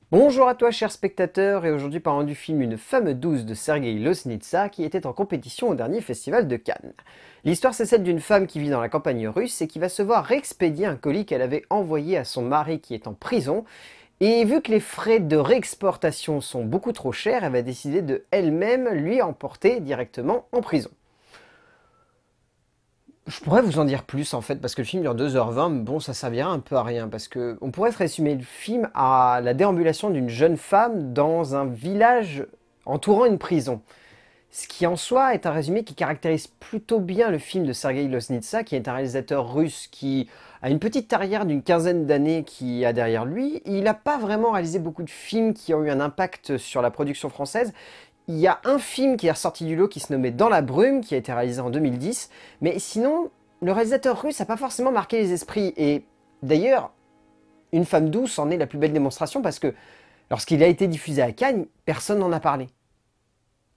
Bonjour à toi cher spectateur, et aujourd'hui parlons du film Une femme douce de Sergueï Loznitsa qui était en compétition au dernier festival de Cannes. L'histoire c'est celle d'une femme qui vit dans la campagne russe et qui va se voir réexpédier un colis qu'elle avait envoyé à son mari qui est en prison, et vu que les frais de réexportation sont beaucoup trop chers, elle va décider de elle-même lui emporter directement en prison. Je pourrais vous en dire plus en fait, parce que le film dure 2h20, mais bon, ça servira un peu à rien, parce que on pourrait résumer le film à la déambulation d'une jeune femme dans un village entourant une prison. Ce qui en soi est un résumé qui caractérise plutôt bien le film de Sergueï Loznitsa, qui est un réalisateur russe qui a une petite carrière d'une quinzaine d'années qui a derrière lui. Il n'a pas vraiment réalisé beaucoup de films qui ont eu un impact sur la production française. Il y a un film qui est ressorti du lot qui se nommait Dans la brume, qui a été réalisé en 2010, mais sinon, le réalisateur russe n'a pas forcément marqué les esprits, et d'ailleurs, Une femme douce en est la plus belle démonstration parce que lorsqu'il a été diffusé à Cannes, personne n'en a parlé.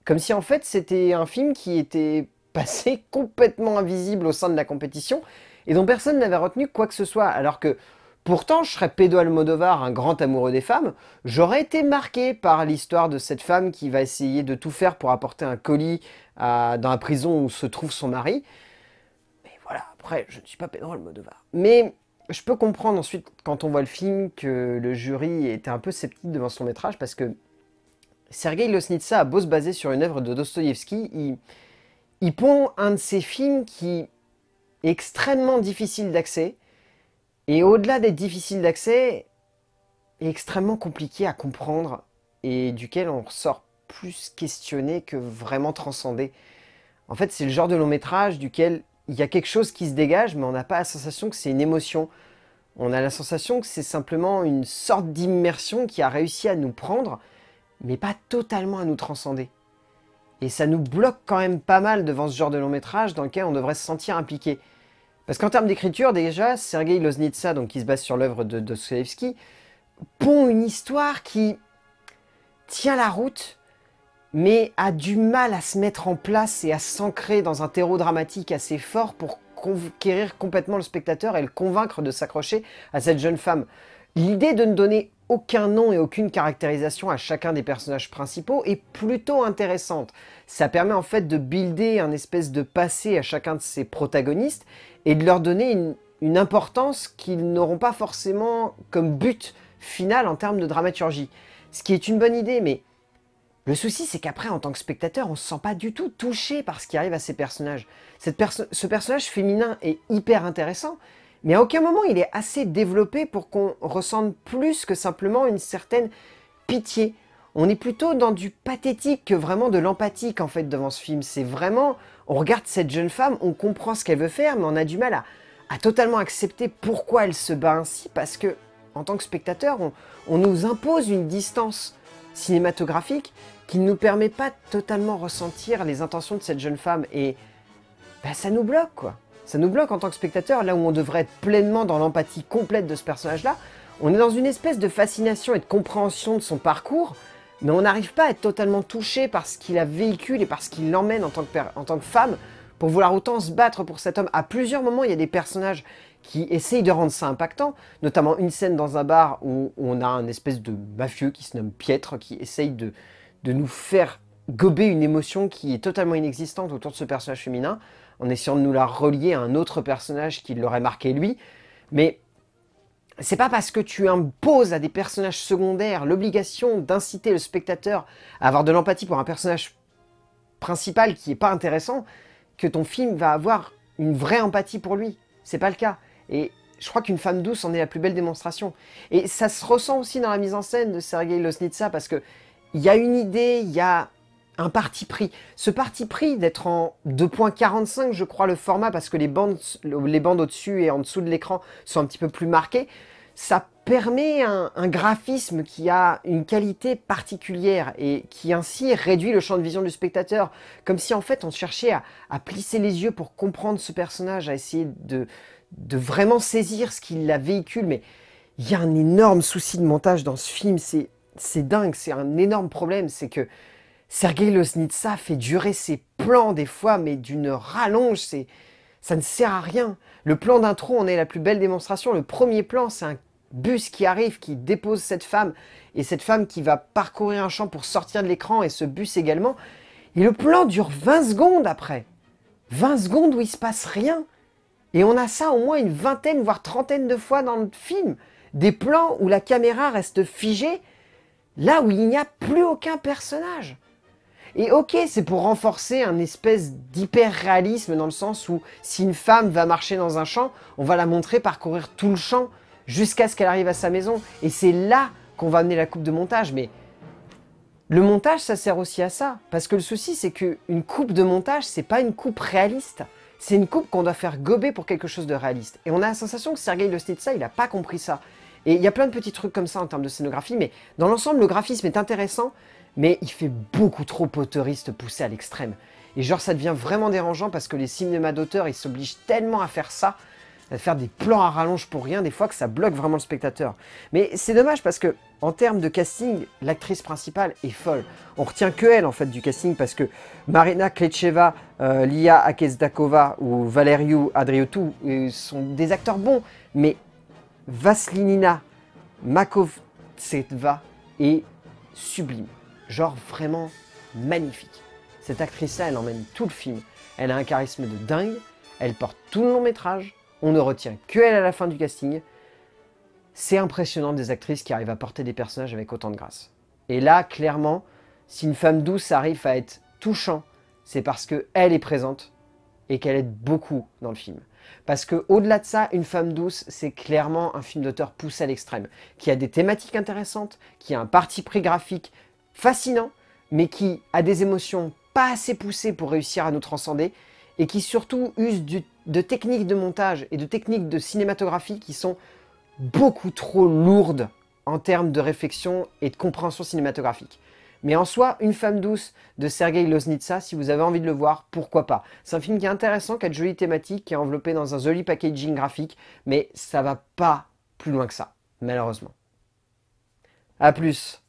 Comme si en fait c'était un film qui était passé complètement invisible au sein de la compétition et dont personne n'avait retenu quoi que ce soit, alors que pourtant je serais Pedro Almodovar, un grand amoureux des femmes, j'aurais été marqué par l'histoire de cette femme qui va essayer de tout faire pour apporter un colis dans la prison où se trouve son mari. Mais voilà, après je ne suis pas Pedro Almodovar. Mais je peux comprendre ensuite quand on voit le film que le jury était un peu sceptique devant son métrage parce que Sergueï Loznitsa a beau se baser sur une œuvre de Dostoïevski, il pond un de ses films qui est extrêmement difficile d'accès, et au-delà d'être difficile d'accès, est extrêmement compliqué à comprendre, et duquel on ressort plus questionné que vraiment transcendé. En fait, c'est le genre de long métrage duquel il y a quelque chose qui se dégage, mais on n'a pas la sensation que c'est une émotion. On a la sensation que c'est simplement une sorte d'immersion qui a réussi à nous prendre, mais pas totalement à nous transcender. Et ça nous bloque quand même pas mal devant ce genre de long métrage dans lequel on devrait se sentir impliqué. Parce qu'en termes d'écriture, déjà, Sergueï Loznitsa, donc qui se base sur l'œuvre de Dostoïevski, pond une histoire qui tient la route, mais a du mal à se mettre en place et à s'ancrer dans un terreau dramatique assez fort pour conquérir complètement le spectateur et le convaincre de s'accrocher à cette jeune femme. L'idée de ne donner aucun nom et aucune caractérisation à chacun des personnages principaux est plutôt intéressante. Ça permet en fait de builder un espèce de passé à chacun de ces protagonistes et de leur donner une importance qu'ils n'auront pas forcément comme but final en termes de dramaturgie. Ce qui est une bonne idée, mais le souci c'est qu'après en tant que spectateur on se sent pas du tout touché par ce qui arrive à ces personnages. Ce personnage féminin est hyper intéressant, mais à aucun moment il est assez développé pour qu'on ressente plus que simplement une certaine pitié. On est plutôt dans du pathétique que vraiment de l'empathique en fait devant ce film. C'est vraiment, on regarde cette jeune femme, on comprend ce qu'elle veut faire, mais on a du mal à totalement accepter pourquoi elle se bat ainsi, parce que en tant que spectateur, on nous impose une distance cinématographique qui ne nous permet pas de totalement ressentir les intentions de cette jeune femme. Et bah, ça nous bloque quoi. Ça nous bloque en tant que spectateur, là où on devrait être pleinement dans l'empathie complète de ce personnage-là. On est dans une espèce de fascination et de compréhension de son parcours, mais on n'arrive pas à être totalement touché par ce qu'il a véhicule et par ce qu'il l'emmène en tant que femme, pour vouloir autant se battre pour cet homme. À plusieurs moments, il y a des personnages qui essayent de rendre ça impactant, notamment une scène dans un bar où on a un espèce de mafieux qui se nomme Pietre, qui essaye de nous faire gober une émotion qui est totalement inexistante autour de ce personnage féminin, en essayant de nous la relier à un autre personnage qui l'aurait marqué lui. Mais c'est pas parce que tu imposes à des personnages secondaires l'obligation d'inciter le spectateur à avoir de l'empathie pour un personnage principal qui est pas intéressant que ton film va avoir une vraie empathie pour lui. C'est pas le cas. Et je crois qu'Une femme douce en est la plus belle démonstration. Et ça se ressent aussi dans la mise en scène de Sergueï Loznitsa, parce que il y a une idée, il y a un parti pris. Ce parti pris d'être en 2.45, je crois, le format, parce que les bandes au-dessus et en dessous de l'écran sont un petit peu plus marquées, ça permet un graphisme qui a une qualité particulière et qui ainsi réduit le champ de vision du spectateur. Comme si en fait on cherchait à plisser les yeux pour comprendre ce personnage, à essayer de vraiment saisir ce qu'il la véhicule. Mais il y a un énorme souci de montage dans ce film, c'est dingue, c'est un énorme problème, c'est que Sergueï Loznitsa fait durer ses plans des fois, mais d'une rallonge, ça ne sert à rien. Le plan d'intro en est la plus belle démonstration. Le premier plan, c'est un bus qui arrive, qui dépose cette femme, et cette femme qui va parcourir un champ pour sortir de l'écran, et ce bus également. Et le plan dure 20 secondes après. 20 secondes où il se passe rien. Et on a ça au moins une vingtaine, voire trentaine de fois dans le film. Des plans où la caméra reste figée, là où il n'y a plus aucun personnage. Et ok, c'est pour renforcer un espèce d'hyper-réalisme dans le sens où si une femme va marcher dans un champ, on va la montrer parcourir tout le champ jusqu'à ce qu'elle arrive à sa maison. Et c'est là qu'on va amener la coupe de montage. Mais le montage, ça sert aussi à ça. Parce que le souci, c'est qu'une coupe de montage, c'est pas une coupe réaliste. C'est une coupe qu'on doit faire gober pour quelque chose de réaliste. Et on a la sensation que Sergei Loznitsa, il n'a pas compris ça. Et il y a plein de petits trucs comme ça en termes de scénographie, mais dans l'ensemble, le graphisme est intéressant, mais il fait beaucoup trop autoriste poussé à l'extrême. Et genre, ça devient vraiment dérangeant parce que les cinémas d'auteur, ils s'obligent tellement à faire ça, à faire des plans à rallonge pour rien, des fois que ça bloque vraiment le spectateur. Mais c'est dommage parce que, en termes de casting, l'actrice principale est folle. On retient que elle, en fait, du casting, parce que Marina Klečeva, Lia Akezdakova ou Valeriu Andriotu sont des acteurs bons, mais Vaslinina Makovtseva est sublime. Genre vraiment magnifique. Cette actrice-là, elle emmène tout le film. Elle a un charisme de dingue, elle porte tout le long métrage, on ne retient que elle à la fin du casting. C'est impressionnant des actrices qui arrivent à porter des personnages avec autant de grâce. Et là, clairement, si une femme douce arrive à être touchant, c'est parce qu'elle est présente et qu'elle aide beaucoup dans le film. Parce qu'au-delà de ça, Une femme douce, c'est clairement un film d'auteur poussé à l'extrême, qui a des thématiques intéressantes, qui a un parti pris graphique fascinant, mais qui a des émotions pas assez poussées pour réussir à nous transcender, et qui surtout use de techniques de montage et de techniques de cinématographie qui sont beaucoup trop lourdes en termes de réflexion et de compréhension cinématographique. Mais en soi, Une femme douce de Sergei Loznitsa, si vous avez envie de le voir, pourquoi pas. C'est un film qui est intéressant, qui a de jolies thématiques, qui est enveloppé dans un joli packaging graphique, mais ça va pas plus loin que ça, malheureusement. A plus.